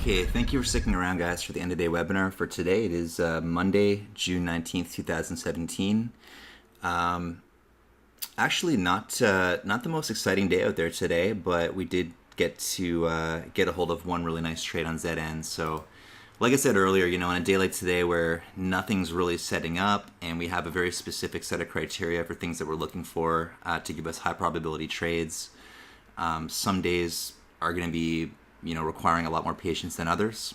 Okay, thank you for sticking around, guys, for the end of day webinar. For today, it is Monday, June 19th, 2017. Actually, not the most exciting day out there today, but we did get to get a hold of one really nice trade on ZN. So, like I said earlier, on a day like today where nothing's really setting up and we have a very specific set of criteria for things that we're looking for to give us high probability trades, some days are going to be requiring a lot more patience than others.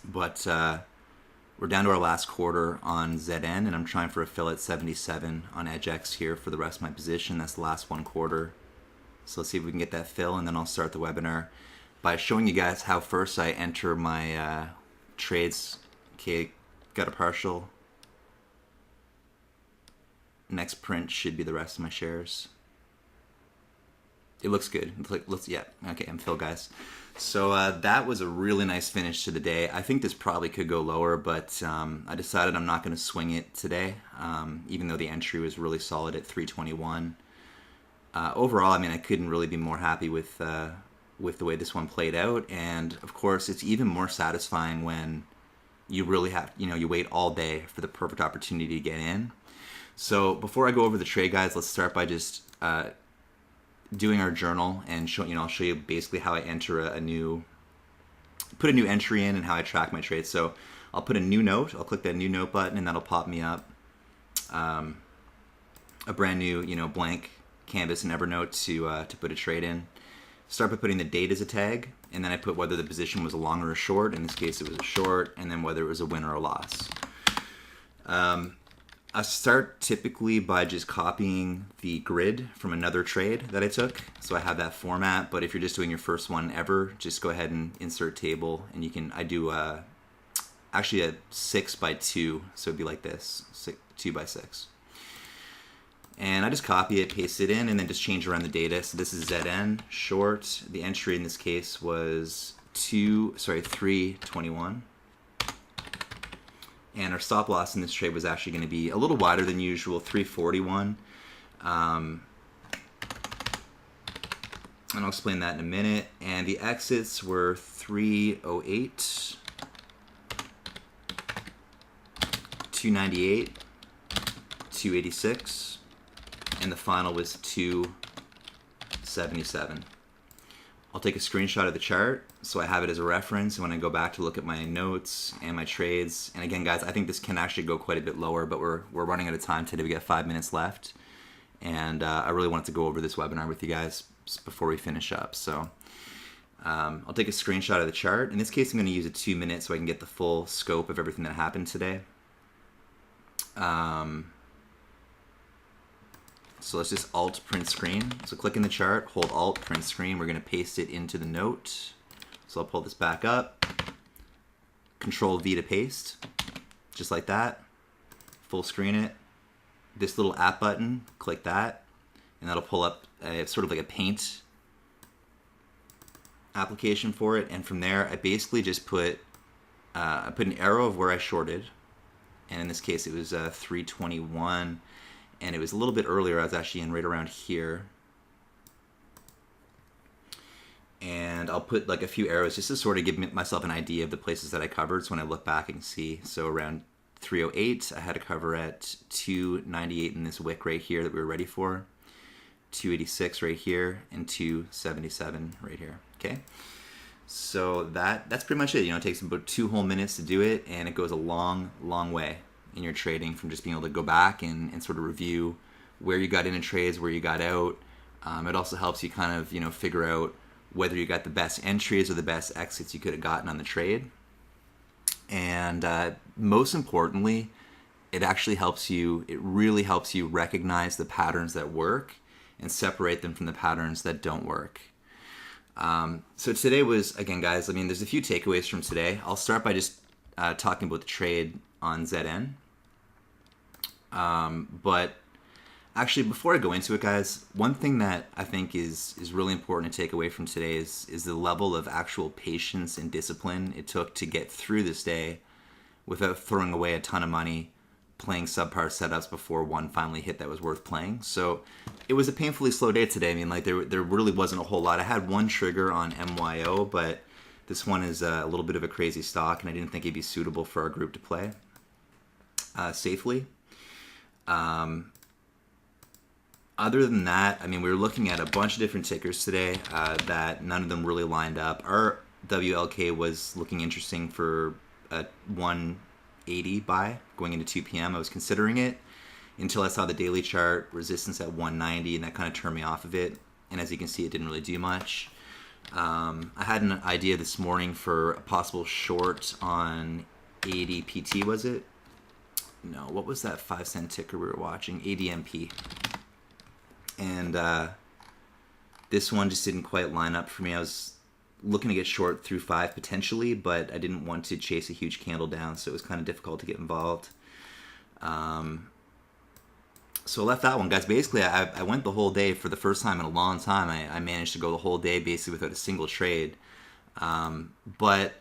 But we're down to our last quarter on ZN, and I'm trying for a fill at 77 on EdgeX here for the rest of my position. That's the last one quarter. So let's see if we can get that fill, and then I'll start the webinar by showing you guys how first I enter my trades. Okay, got a partial. Next print should be the rest of my shares. It looks good. Yeah. Okay, I'm Phil, guys. So that was a really nice finish to the day. I think this probably could go lower, but I decided I'm not going to swing it today, even though the entry was really solid at 321. Overall, I couldn't really be more happy with the way this one played out. And of course, it's even more satisfying when you really have, you wait all day for the perfect opportunity to get in. So before I go over the trade, guys, let's start by just doing our journal and I'll show you basically how I enter put a new entry in and how I track my trades. So I'll put a new note. I'll click that new note button, and that'll pop me up a brand new blank canvas in Evernote to put a trade in. Start by putting the date as a tag, and then I put whether the position was a long or a short. In this case, it was a short, and then whether it was a win or a loss. I start typically by just copying the grid from another trade that I took. So I have that format, but if you're just doing your first one ever, just go ahead and insert table, and I do actually a 6x2, so it'd be like this, 2x6. And I just copy it, paste it in, and then just change around the data. So this is ZN, short. The entry in this case was 321. And our stop loss in this trade was actually going to be a little wider than usual, 341. And I'll explain that in a minute. And the exits were 308, 298, 286, and the final was 277. I'll take a screenshot of the chart so I have it as a reference, and when I go back to look at my notes and my trades, and again, guys, I think this can actually go quite a bit lower, but we're running out of time today. We got 5 minutes left, and I really wanted to go over this webinar with you guys before we finish up. So I'll take a screenshot of the chart. In this case, I'm going to use a 2 minute so I can get the full scope of everything that happened today. So let's just Alt print screen. So click in the chart, hold Alt print screen. We're going to paste it into the note. So I'll pull this back up, Control V to paste, just like that. Full screen it. This little app button, click that, and that'll pull up sort of like a paint application for it. And from there, I basically just put an arrow of where I shorted, and in this case, it was 321. And it was a little bit earlier. I was actually in right around here. And I'll put like a few arrows just to sort of give myself an idea of the places that I covered. So when I look back, I can see. So around 308, I had a cover at 298 in this wick right here that we were ready for. 286 right here, and 277 right here. Okay. So that's pretty much it. It takes about 2 whole minutes to do it, and it goes a long, long way in your trading from just being able to go back and sort of review where you got in trades, where you got out. It also helps you kind of, figure out whether you got the best entries or the best exits you could have gotten on the trade. And most importantly, it really helps you recognize the patterns that work and separate them from the patterns that don't work. So today was, again, guys, there's a few takeaways from today. I'll start by just talking about the trade on ZN. But actually, before I go into it, guys, one thing that I think is really important to take away from today is the level of actual patience and discipline it took to get through this day without throwing away a ton of money playing subpar setups before one finally hit that was worth playing. So it was a painfully slow day today. There really wasn't a whole lot. I had one trigger on MYO, but This one is a little bit of a crazy stock, and I didn't think it'd be suitable for our group to play safely. Other than that, I mean, we were looking at a bunch of different tickers today that none of them really lined up. Our WLK was looking interesting for a 180 buy going into 2 p.m. I was considering it until I saw the daily chart resistance at 190, and that kind of turned me off of it. And as you can see, it didn't really do much. I had an idea this morning for a possible short on ADPT, was it? No, what was that 5-cent ticker we were watching? ADMP. And this one just didn't quite line up for me. I was looking to get short through 5 potentially, but I didn't want to chase a huge candle down, so it was kind of difficult to get involved. So I left that one, guys. Basically, I went the whole day for the first time in a long time. I managed to go the whole day basically without a single trade. But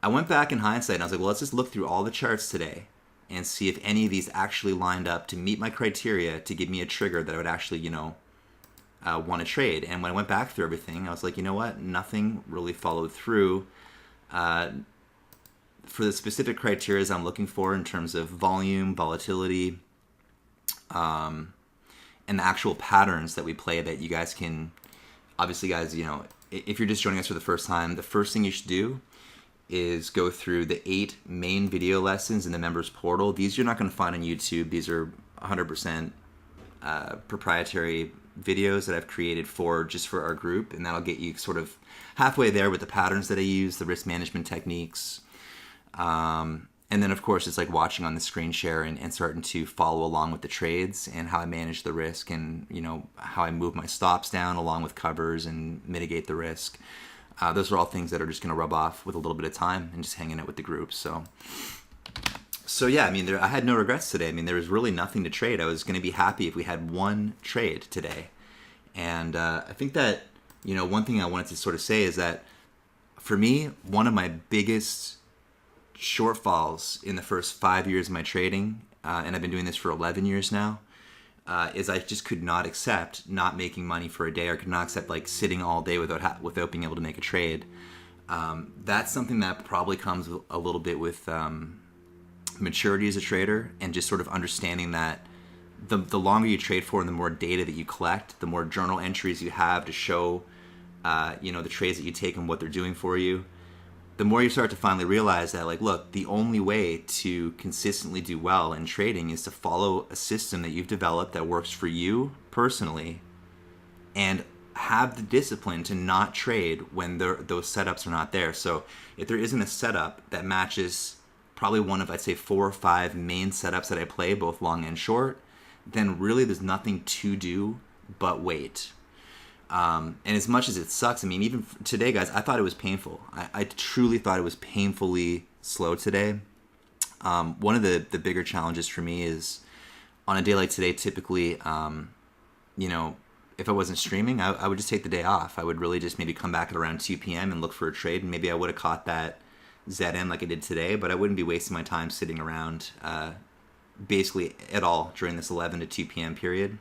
I went back in hindsight and I was like, well, let's just look through all the charts today and see if any of these actually lined up to meet my criteria to give me a trigger that I would actually, want to trade. And when I went back through everything, I was like, you know what? Nothing really followed through for the specific criteria I'm looking for in terms of volume, volatility, and the actual patterns that we play that you guys can, obviously, guys, if you're just joining us for the first time, the first thing you should do is go through the 8 main video lessons in the members portal. These you're not going to find on YouTube. These are 100% proprietary videos that I've created just for our group, and that'll get you sort of halfway there with the patterns that I use, the risk management techniques. And then, of course, it's like watching on the screen share and starting to follow along with the trades and how I manage the risk and, how I move my stops down along with covers and mitigate the risk. Those are all things that are just going to rub off with a little bit of time and just hanging out with the group. So yeah, I mean, I had no regrets today. I mean, there was really nothing to trade. I was going to be happy if we had one trade today. And I think that, one thing I wanted to sort of say is that for me, one of my biggest shortfalls in the first 5 years of my trading, and I've been doing this for 11 years now, is I just could not accept not making money for a day, or could not accept like sitting all day without being able to make a trade. That's something that probably comes a little bit with maturity as a trader, and just sort of understanding that the longer you trade for and the more data that you collect, the more journal entries you have to show the trades that you take and what they're doing for you, the more you start to finally realize that, like, look, the only way to consistently do well in trading is to follow a system that you've developed that works for you personally, and have the discipline to not trade when those setups are not there. So if there isn't a setup that matches probably one of, I'd say, 4 or 5 main setups that I play, both long and short, then really there's nothing to do but wait. And as much as it sucks, I mean, even today, guys, I thought it was painful. I truly thought it was painfully slow today. One of the bigger challenges for me is on a day like today, typically, if I wasn't streaming, I would just take the day off. I would really just maybe come back at around 2 p.m. and look for a trade, and maybe I would have caught that ZM like I did today, but I wouldn't be wasting my time sitting around basically at all during this 11 to 2 p.m. period.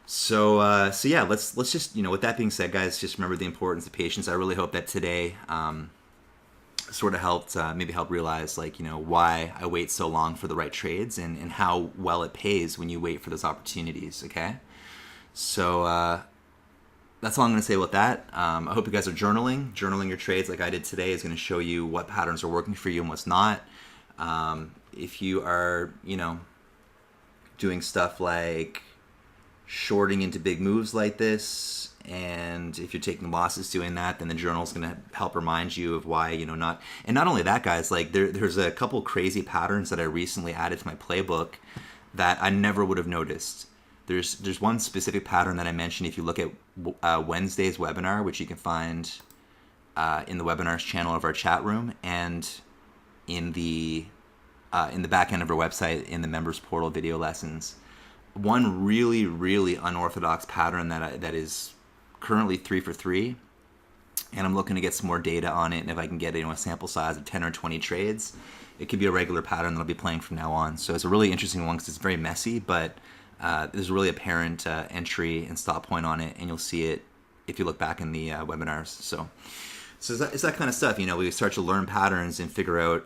So yeah, let's just, with that being said, guys, just remember the importance of patience. I really hope that today sort of helped realize, why I wait so long for the right trades, and how well it pays when you wait for those opportunities, okay? So that's all I'm going to say about that. I hope you guys are journaling. Journaling your trades like I did today is going to show you what patterns are working for you and what's not. If you are, doing stuff like shorting into big moves like this, and if you're taking losses doing that, then the journal's going to help remind you of why, not. And not only that, guys, like there's a couple crazy patterns that I recently added to my playbook that I never would have noticed. There's one specific pattern that I mentioned. If you look at Wednesday's webinar, which you can find in the webinars channel of our chat room, and in the back end of our website in the members portal video lessons, one really, really unorthodox pattern that is currently 3 for 3, and I'm looking to get some more data on it, and if I can get a sample size of 10 or 20 trades, it could be a regular pattern that I'll be playing from now on. So it's a really interesting one because it's very messy, but there's a really apparent entry and stop point on it, and you'll see it if you look back in the webinars. So So it's that kind of stuff, we start to learn patterns and figure out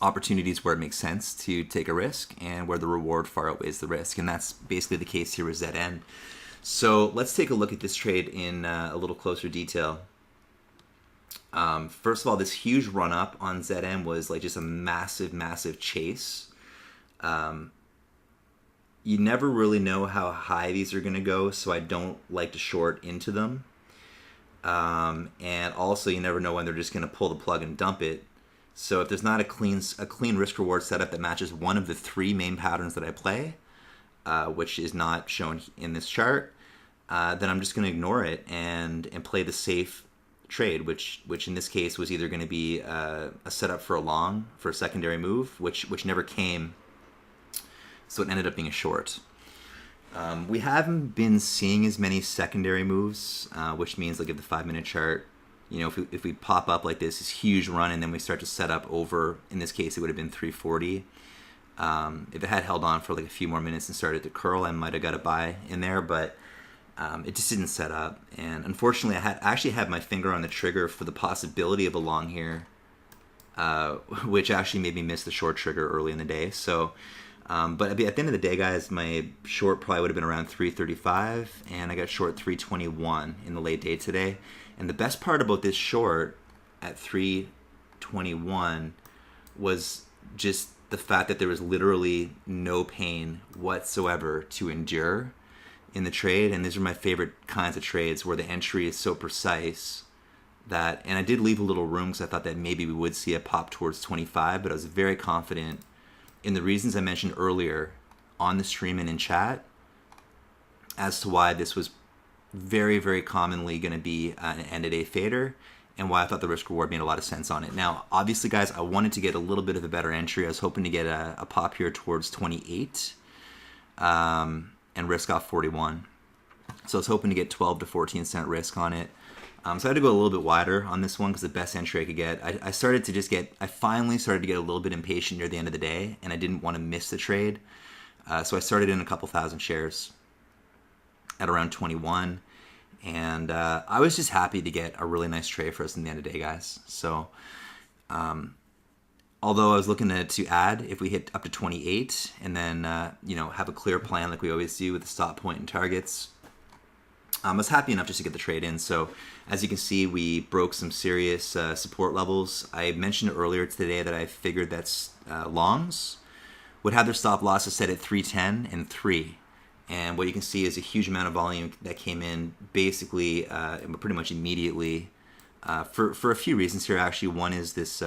opportunities where it makes sense to take a risk and where the reward far outweighs the risk. And that's basically the case here with ZN. So let's take a look at this trade in a little closer detail. First of all, this huge run up on ZN was like just a massive, massive chase. You never really know how high these are going to go, so I don't like to short into them. And also, you never know when they're just going to pull the plug and dump it. So if there's not a clean risk-reward setup that matches one of the three main patterns that I play, which is not shown in this chart, then I'm just going to ignore it and play the safe trade, which in this case was either going to be a setup for a long, for a secondary move, which never came. So it ended up being a short. We haven't been seeing as many secondary moves, which means like if the 5-minute chart, if we pop up like this huge run and then we start to set up over, in this case it would have been 340. If it had held on for like a few more minutes and started to curl, I might have got a buy in there, but it just didn't set up. And unfortunately, I actually had my finger on the trigger for the possibility of a long here, which actually made me miss the short trigger early in the day. So. But at the end of the day, guys, my short probably would have been around 335, and I got short 321 in the late day today. And the best part about this short at 321 was just the fact that there was literally no pain whatsoever to endure in the trade. And these are my favorite kinds of trades where the entry is so precise that, and I did leave a little room because I thought that maybe we would see a pop towards 25, but I was very confident in the reasons I mentioned earlier on the stream and in chat as to why this was very, very commonly going to be an end-of-day fader and why I thought the risk-reward made a lot of sense on it. Now, obviously, guys, I wanted to get a little bit of a better entry. I was hoping to get a pop here towards 28 and risk off 41. So I was hoping to get 12 to 14 cent risk on it. So I had to go a little bit wider on this one because the best entry I could get. I finally started to get a little bit impatient near the end of the day, and I didn't want to miss the trade. So I started in a couple thousand shares at around 21, and I was just happy to get a really nice trade for us in the end of the day, guys. So although I was looking to add if we hit up to 28 and then have a clear plan like we always do with the stop point and targets, I was happy enough just to get the trade in. So as you can see, we broke some serious support levels. I mentioned earlier today that I figured that longs would have their stop losses set at 310 and 3. And what you can see is a huge amount of volume that came in basically pretty much immediately for a few reasons here. Actually, one is this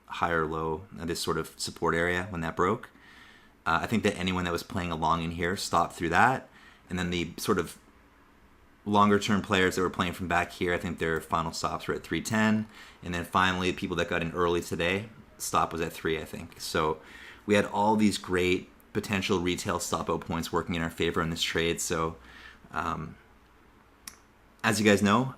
higher low, this sort of support area when that broke. I think that anyone that was playing along in here stopped through that. And then the sort of longer term players that were playing from back here, I think their final stops were at 310. And then finally, the people that got in early today, stop was at 3, I think. So we had all these great potential retail stop out points working in our favor in this trade. So as you guys know,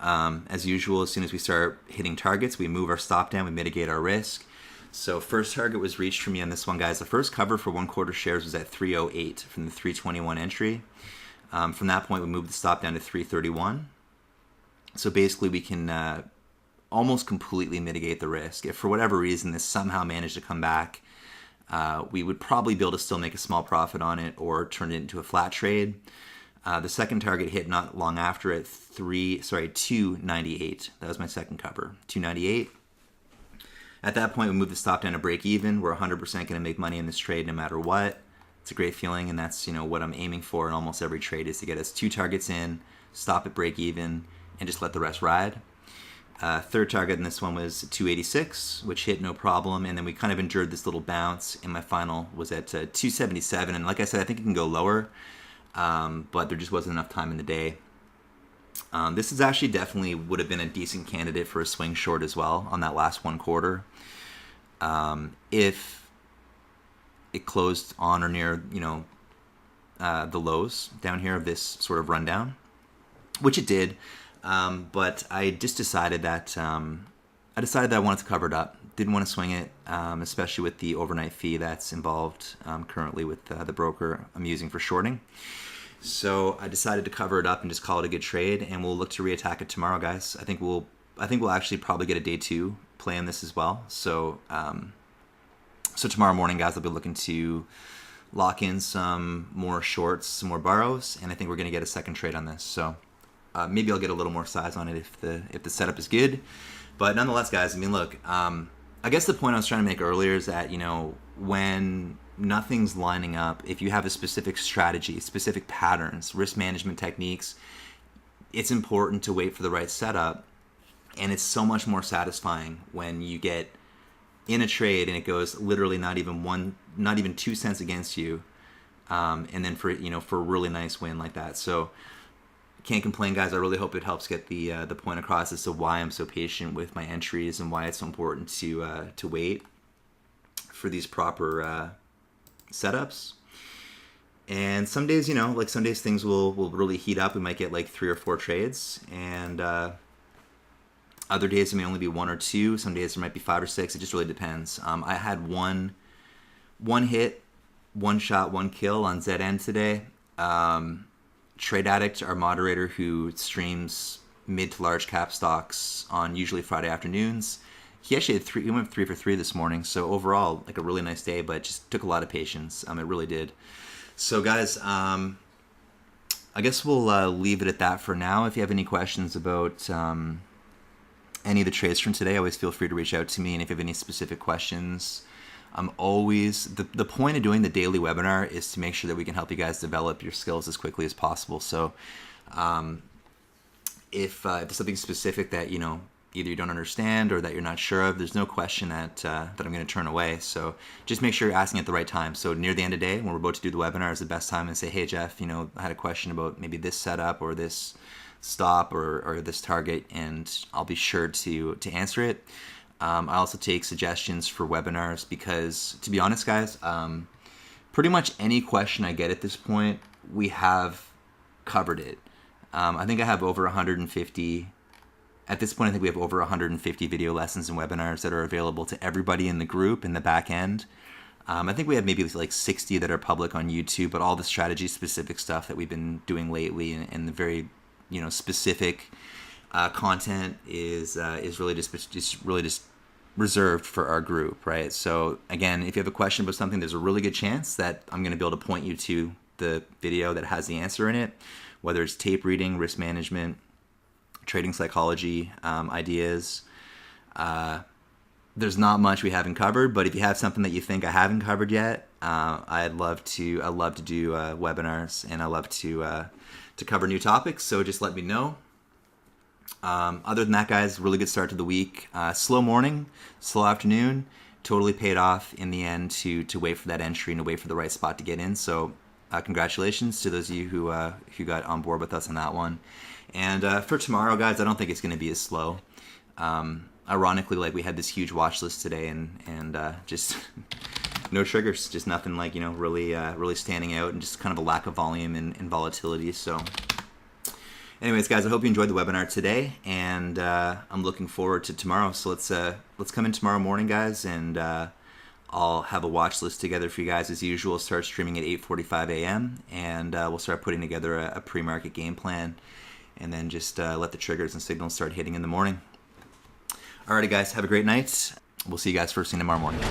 as usual, as soon as we start hitting targets, we move our stop down, we mitigate our risk. So first target was reached for me on this one, guys. The first cover for 1/4 shares was at 308 from the 321 entry. From that point, we moved the stop down to 331. So basically, we can almost completely mitigate the risk. If for whatever reason this somehow managed to come back, we would probably be able to still make a small profit on it or turn it into a flat trade. The second target hit not long after at 298. That was my second cover, 298. At that point, we moved the stop down to break even. We're 100% going to make money in this trade no matter what. It's a great feeling, and that's what I'm aiming for in almost every trade, is to get us 2 targets in, stop at break even, and just let the rest ride. Third target in this one was 286, which hit no problem, and then we kind of endured this little bounce, and my final was at 277. And like I said, I think it can go lower, but there just wasn't enough time in the day. This is actually definitely would have been a decent candidate for a swing short as well on that last 1/4. If it closed on or near, the lows down here of this sort of rundown, which it did. But I just decided that I wanted to cover it up. Didn't want to swing it, especially with the overnight fee that's involved currently with the broker I'm using for shorting. So I decided to cover it up and just call it a good trade, and we'll look to reattack it tomorrow, guys. I think we'll I think we'll actually probably get a day 2 play on this as well. So so tomorrow morning, guys, I'll be looking to lock in some more shorts, some more borrows, and I think we're going to get a second trade on this. So maybe I'll get a little more size on it if the setup is good. But nonetheless, guys, I mean, look, I guess the point I was trying to make earlier is that, you know, when nothing's lining up, if you have a specific strategy, specific patterns, risk management techniques, it's important to wait for the right setup. And it's so much more satisfying when you get in a trade and it goes literally not even 2 cents against you, and then for a really nice win like that. So can't complain, guys. I really hope it helps get the point across as to why I'm so patient with my entries and why it's so important to wait for these proper setups. And some days, you know, like some days things will really heat up. We might get like 3 or 4 trades, and other days it may only be 1 or 2. Some days there might be 5 or 6. It just really depends. I had one hit, 1 shot, 1 kill on ZN today. Trade Addict, our moderator who streams mid to large cap stocks on usually Friday afternoons, he actually had 3. He went 3 for 3 this morning. So overall, like a really nice day, but just took a lot of patience. It really did. So guys, I guess we'll leave it at that for now. If you have any questions about any of the trades from today, always feel free to reach out to me. And if you have any specific questions, I'm always, the point of doing the daily webinar is to make sure that we can help you guys develop your skills as quickly as possible. So if there's something specific that, you know, either you don't understand or that you're not sure of, there's no question that I'm going to turn away. So just make sure you're asking at the right time. So near the end of the day, when we're about to do the webinar, is the best time and say, hey, Jeff, you know, I had a question about maybe this setup or this stop or this target, and I'll be sure to answer it. I also take suggestions for webinars because, to be honest, guys, pretty much any question I get at this point, we have covered it. I think I have over 150. At this point, I think we have over 150 video lessons and webinars that are available to everybody in the group in the back end. I think we have maybe like 60 that are public on YouTube, but all the strategy-specific stuff that we've been doing lately and the very, you know, specific content is really just reserved for our group, right? So again, if you have a question about something, there's a really good chance that I'm going to be able to point you to the video that has the answer in it, whether it's tape reading, risk management, trading psychology, ideas. There's not much we haven't covered, but if you have something that you think I haven't covered yet, I'd love to do webinars, and I love to cover new topics. So just let me know. Other than that, guys, really good start to the week. Slow morning, slow afternoon, totally paid off in the end to wait for that entry and to wait for the right spot to get in. So congratulations to those of you who got on board with us on that one. And for tomorrow, guys, I don't think it's going to be as slow. Ironically, like we had this huge watch list today, and just no triggers, just nothing like, you know, really standing out, and just kind of a lack of volume and volatility. So anyways, guys, I hope you enjoyed the webinar today, and I'm looking forward to tomorrow. So let's come in tomorrow morning, guys, and I'll have a watch list together for you guys as usual. Start streaming at 8:45 a.m. and we'll start putting together a pre-market game plan, and then just let the triggers and signals start hitting in the morning. Alrighty, guys, have a great night. We'll see you guys first thing tomorrow morning.